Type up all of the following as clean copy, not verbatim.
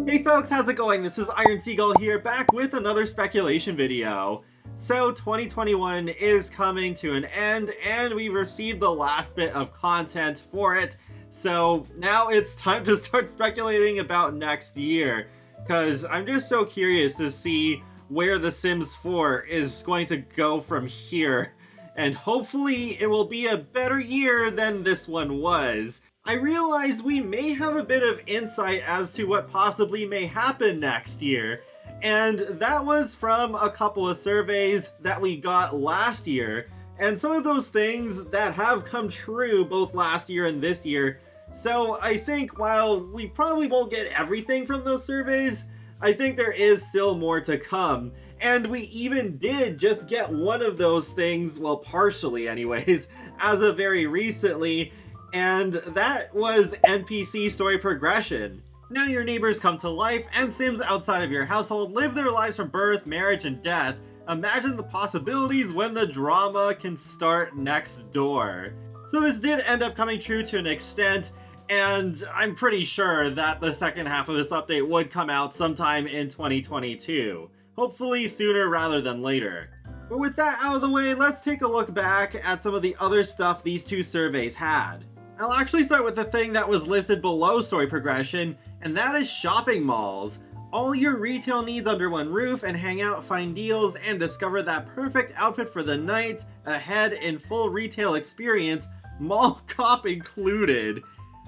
Hey folks, how's it going? This is Iron Seagull here, back with another speculation video. So 2021 is coming to an end, and we've received the last bit of content for it. So now it's time to start speculating about next year, because I'm just so curious to see where The Sims 4 is going to go from here. And hopefully it will be a better year than this one was. I realized we may have a bit of insight as to what possibly may happen next year, and that was from a couple of surveys that we got last year, and some of those things that have come true both last year and this year. So I think while we probably won't get everything from those surveys, I think there is still more to come. And we even did just get one of those things, well, partially anyways, as of very recently, and that was NPC story progression. Now your neighbors come to life, and Sims outside of your household live their lives from birth, marriage, and death. Imagine the possibilities when the drama can start next door. So this did end up coming true to an extent, and I'm pretty sure that the second half of this update would come out sometime in 2022. Hopefully sooner rather than later. But with that out of the way, let's take a look back at some of the other stuff these two surveys had. I'll actually start with the thing that was listed below story progression, and that is shopping malls. All your retail needs under one roof, and hang out, find deals, and discover that perfect outfit for the night ahead in full retail experience, mall cop included.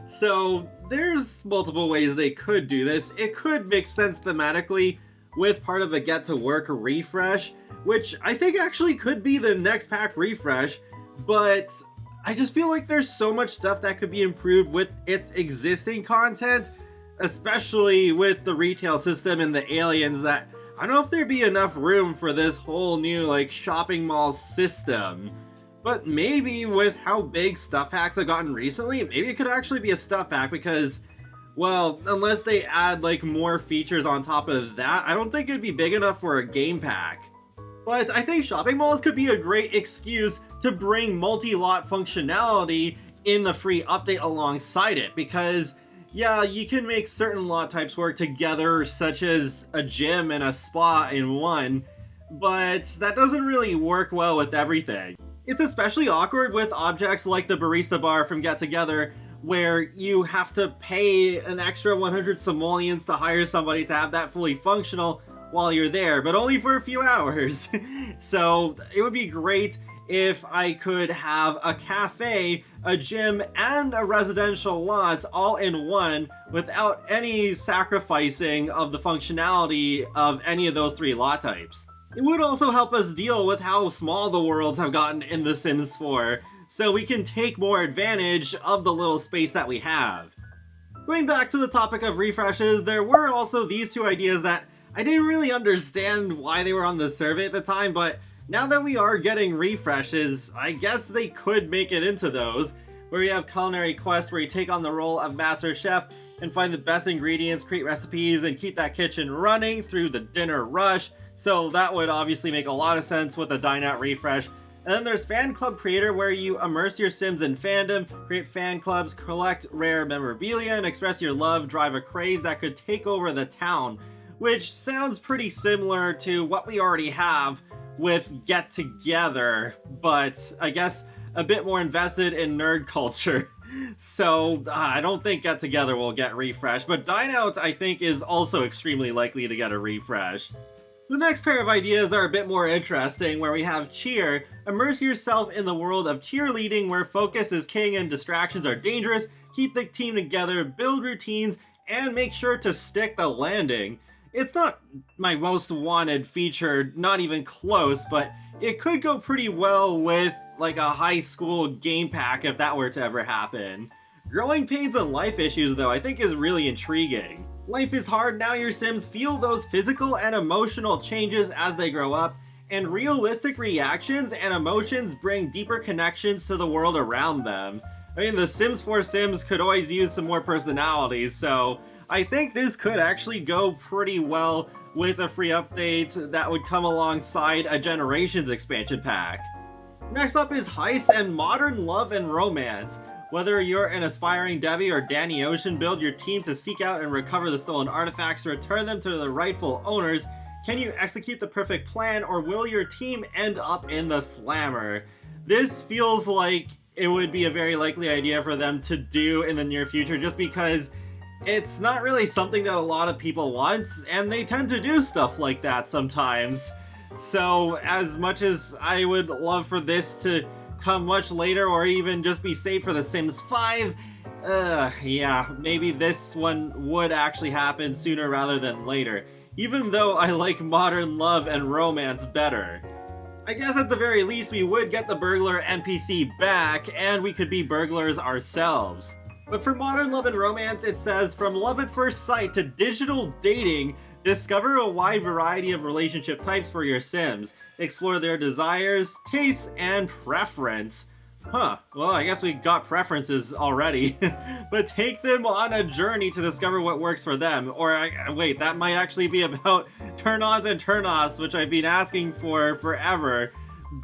So there's multiple ways they could do this. It could make sense thematically with part of a get to work refresh, which I think actually could be the next pack refresh, but I just feel like there's so much stuff that could be improved with its existing content, especially with the retail system and the aliens, that I don't know if there'd be enough room for this whole new shopping mall system. But maybe with how big stuff packs have gotten recently, maybe it could actually be a stuff pack, because, well, unless they add more features on top of that, I don't think it'd be big enough for a game pack. But I think shopping malls could be a great excuse to bring multi-lot functionality in the free update alongside it, because yeah, you can make certain lot types work together, such as a gym and a spa in one, but that doesn't really work well with everything. It's especially awkward with objects like the barista bar from Get Together, where you have to pay an extra 100 simoleons to hire somebody to have that fully functional while you're there, but only for a few hours. So it would be great if I could have a cafe, a gym, and a residential lot all in one without any sacrificing of the functionality of any of those three lot types. It would also help us deal with how small the worlds have gotten in The Sims 4, so we can take more advantage of the little space that we have. Going back to the topic of refreshes, there were also these two ideas that I didn't really understand why they were on the survey at the time, but now that we are getting refreshes, I guess they could make it into those, where you have Culinary Quest, where you take on the role of Master Chef and find the best ingredients, create recipes, and keep that kitchen running through the dinner rush. So that would obviously make a lot of sense with the Dine Out refresh. And then there's Fan Club Creator, where you immerse your Sims in fandom, create fan clubs, collect rare memorabilia, and express your love, drive a craze that could take over the town. Which sounds pretty similar to what we already have with Get Together, but I guess a bit more invested in nerd culture. So I don't think Get Together will get refreshed, but Dine Out I think is also extremely likely to get a refresh. The next pair of ideas are a bit more interesting, where we have Cheer. Immerse yourself in the world of cheerleading, where focus is king and distractions are dangerous. Keep the team together, build routines, and make sure to stick the landing. It's not my most wanted feature, not even close, but it could go pretty well with a high school game pack if that were to ever happen. Growing pains and life issues, though, I think is really intriguing. Life is hard, now your Sims feel those physical and emotional changes as they grow up, and realistic reactions and emotions bring deeper connections to the world around them. I mean, the Sims 4 Sims could always use some more personalities, so I think this could actually go pretty well with a free update that would come alongside a Generations expansion pack. Next up is Heist and Modern Love and Romance. Whether you're an aspiring Debbie or Danny Ocean, build your team to seek out and recover the stolen artifacts to return them to their rightful owners. Can you execute the perfect plan, or will your team end up in the slammer? This feels like it would be a very likely idea for them to do in the near future, just because it's not really something that a lot of people want, and they tend to do stuff like that sometimes. So as much as I would love for this to come much later, or even just be saved for The Sims 5, yeah, maybe this one would actually happen sooner rather than later, even though I like modern love and romance better. I guess at the very least we would get the burglar NPC back, and we could be burglars ourselves. But for modern love and romance, it says, from love at first sight to digital dating, discover a wide variety of relationship types for your Sims. Explore their desires, tastes, and preference. Huh, well, I guess we got preferences already. But take them on a journey to discover what works for them. Or, wait, that might actually be about turn-ons and turn-offs, which I've been asking for forever.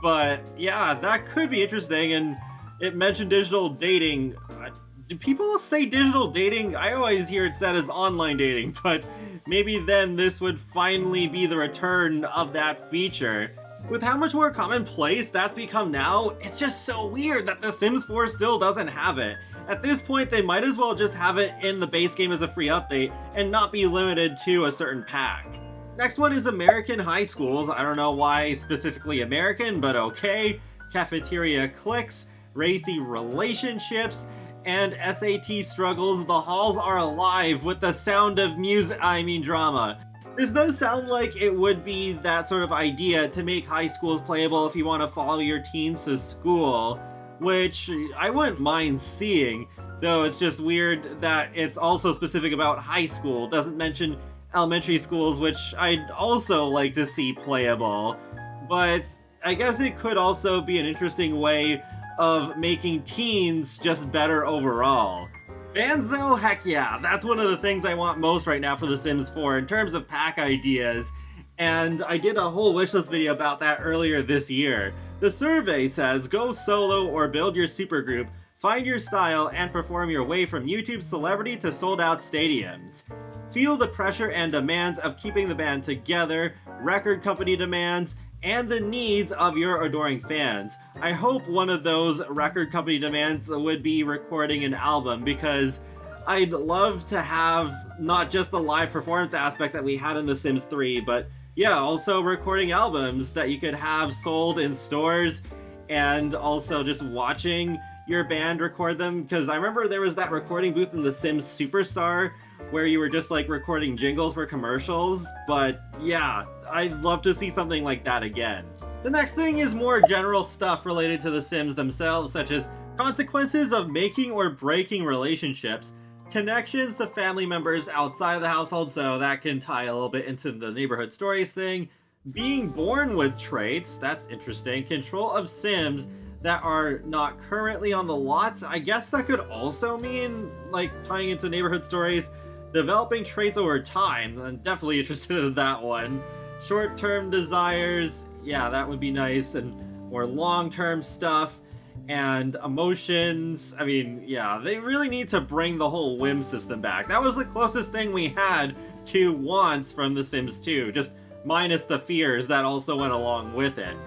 But, yeah, that could be interesting, and it mentioned digital dating. Do people say digital dating? I always hear it said as online dating, but maybe then this would finally be the return of that feature. With how much more commonplace that's become now, it's just so weird that The Sims 4 still doesn't have it. At this point, they might as well just have it in the base game as a free update and not be limited to a certain pack. Next one is American high schools. I don't know why specifically American, but okay. Cafeteria cliques, racy relationships, and SAT struggles. The halls are alive with the sound of drama. This does sound like it would be that sort of idea to make high schools playable if you want to follow your teens to school, which I wouldn't mind seeing, though it's just weird that it's also specific about high school. It doesn't mention elementary schools, which I'd also like to see playable. But I guess it could also be an interesting way of making teens just better overall. Bands though, heck yeah, that's one of the things I want most right now for The Sims 4 in terms of pack ideas, and I did a whole wishlist video about that earlier this year. The survey says, go solo or build your supergroup, find your style, and perform your way from YouTube celebrity to sold out stadiums. Feel the pressure and demands of keeping the band together, record company demands, and the needs of your adoring fans. I hope one of those record company demands would be recording an album, because I'd love to have not just the live performance aspect that we had in The Sims 3, but yeah, also recording albums that you could have sold in stores, and also just watching your band record them, because I remember there was that recording booth in The Sims Superstar where you were just like recording jingles for commercials, but yeah, I'd love to see something like that again. The next thing is more general stuff related to The Sims themselves, such as consequences of making or breaking relationships, connections to family members outside of the household, so that can tie a little bit into the neighborhood stories thing, being born with traits, that's interesting, control of Sims that are not currently on the lot. I guess that could also mean, like, tying into neighborhood stories, developing traits over time. I'm definitely interested in that one. Short-term desires, yeah, that would be nice, and more long-term stuff, and emotions. I mean, yeah, they really need to bring the whole whim system back. That was the closest thing we had to wants from The Sims 2, just minus the fears that also went along with it.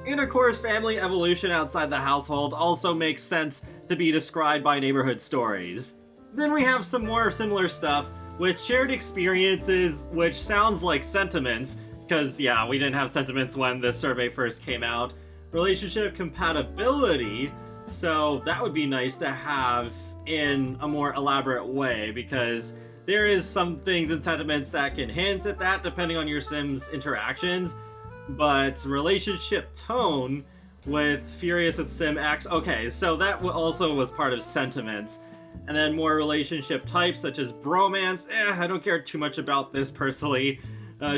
And of course, family evolution outside the household also makes sense to be described by neighborhood stories. Then we have some more similar stuff with shared experiences, which sounds like sentiments, because yeah, we didn't have sentiments when the survey first came out. Relationship compatibility, so that would be nice to have in a more elaborate way, because there is some things in sentiments that can hint at that depending on your Sims interactions. But relationship tone with Furious with Sim X, okay, so that also was part of sentiments. And then more relationship types such as bromance, I don't care too much about this personally.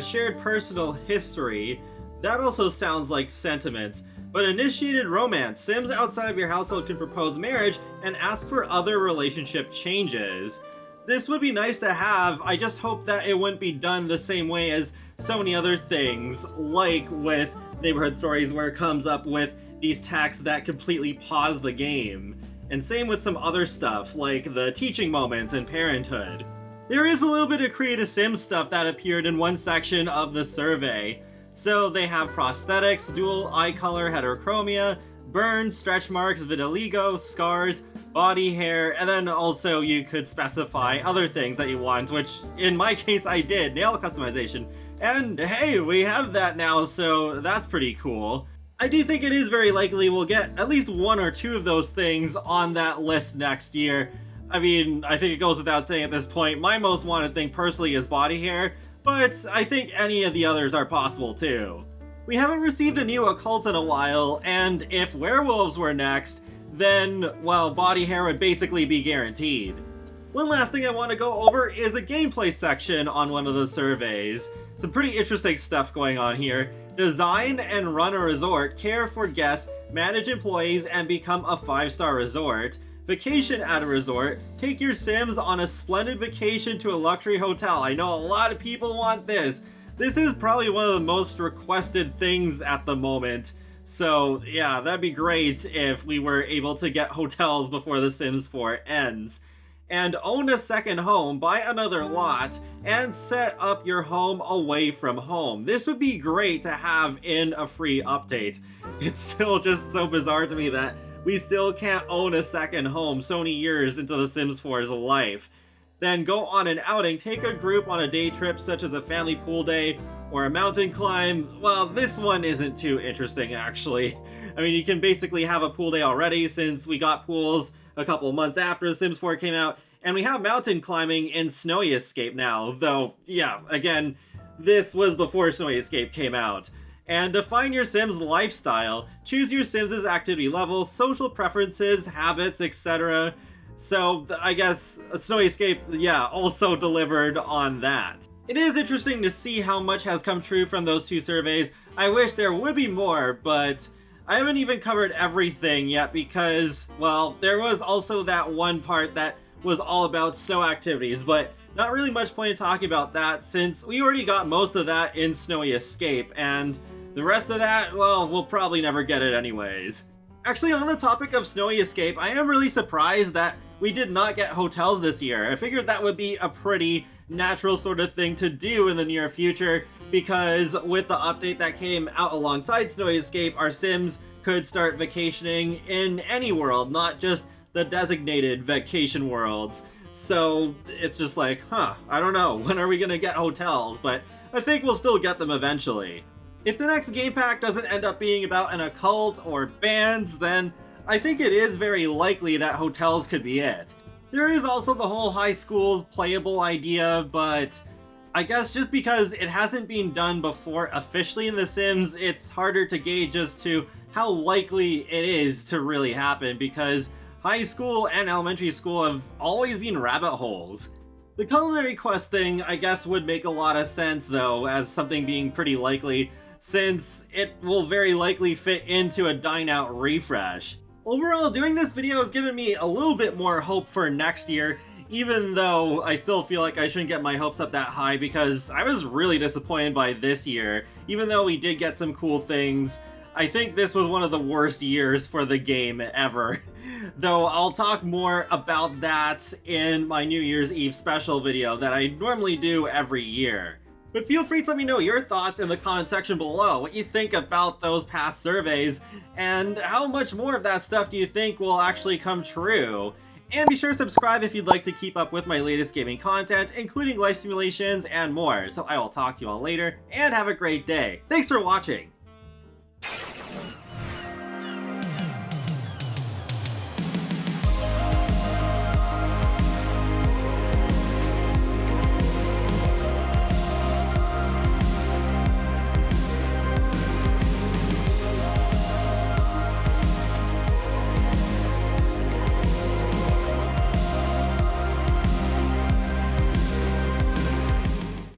Shared personal history, that also sounds like sentiments. But initiated romance, Sims outside of your household can propose marriage and ask for other relationship changes. This would be nice to have, I just hope that it wouldn't be done the same way as so many other things, like with neighborhood stories where it comes up with these texts that completely pause the game. and same with some other stuff, like the teaching moments and parenthood. There is a little bit of Create a Sim stuff that appeared in one section of the survey. So they have prosthetics, dual eye color heterochromia, burns, stretch marks, vitiligo, scars, body hair, and then also you could specify other things that you want, which in my case I did, nail customization. And hey, we have that now, so that's pretty cool. I do think it is very likely we'll get at least one or two of those things on that list next year. I mean, I think it goes without saying at this point, my most wanted thing personally is body hair, but I think any of the others are possible too. We haven't received a new occult in a while, and if werewolves were next, then, well, body hair would basically be guaranteed. One last thing I want to go over is a gameplay section on one of the surveys. Some pretty interesting stuff going on here. Design and run a resort, care for guests, manage employees, and become a 5-star resort. Vacation at a resort, take your Sims on a splendid vacation to a luxury hotel. I know a lot of people want this. This is probably one of the most requested things at the moment. So yeah, that'd be great if we were able to get hotels before The Sims 4 ends. And own a second home, buy another lot, and set up your home away from home. This would be great to have in a free update. It's still just so bizarre to me that we still can't own a second home so many years into The Sims 4's life. Then go on an outing, take a group on a day trip such as a family pool day or a mountain climb. Well, this one isn't too interesting actually. I mean, you can basically have a pool day already since we got pools a couple of months after The Sims 4 came out, and we have mountain climbing in Snowy Escape now, though, yeah, again, this was before Snowy Escape came out. And define your Sims lifestyle. Choose your Sims' activity level, social preferences, habits, etc. So, I guess Snowy Escape, yeah, also delivered on that. It is interesting to see how much has come true from those two surveys. I wish there would be more, but I haven't even covered everything yet because, well, there was also that one part that was all about snow activities, but not really much point in talking about that since we already got most of that in Snowy Escape, and the rest of that, well, we'll probably never get it anyways. Actually, on the topic of Snowy Escape, I am really surprised that we did not get hotels this year. I figured that would be a pretty natural sort of thing to do in the near future, because with the update that came out alongside Snowy Escape, our Sims could start vacationing in any world, not just the designated vacation worlds. So it's just like, I don't know, when are we gonna get hotels? But I think we'll still get them eventually. If the next game pack doesn't end up being about an occult or bands, then I think it is very likely that hotels could be it. There is also the whole high school playable idea, but I guess just because it hasn't been done before officially in The Sims, it's harder to gauge as to how likely it is to really happen, because high school and elementary school have always been rabbit holes. The culinary quest thing, I guess, would make a lot of sense though, as something being pretty likely, since it will very likely fit into a Dine Out refresh. Overall, doing this video has given me a little bit more hope for next year, even though I still feel like I shouldn't get my hopes up that high because I was really disappointed by this year. Even though we did get some cool things, I think this was one of the worst years for the game ever. Though I'll talk more about that in my New Year's Eve special video that I normally do every year. But feel free to let me know your thoughts in the comment section below, what you think about those past surveys, and how much more of that stuff do you think will actually come true. And be sure to subscribe if you'd like to keep up with my latest gaming content, including life simulations and more. So I will talk to you all later, and have a great day. Thanks for watching!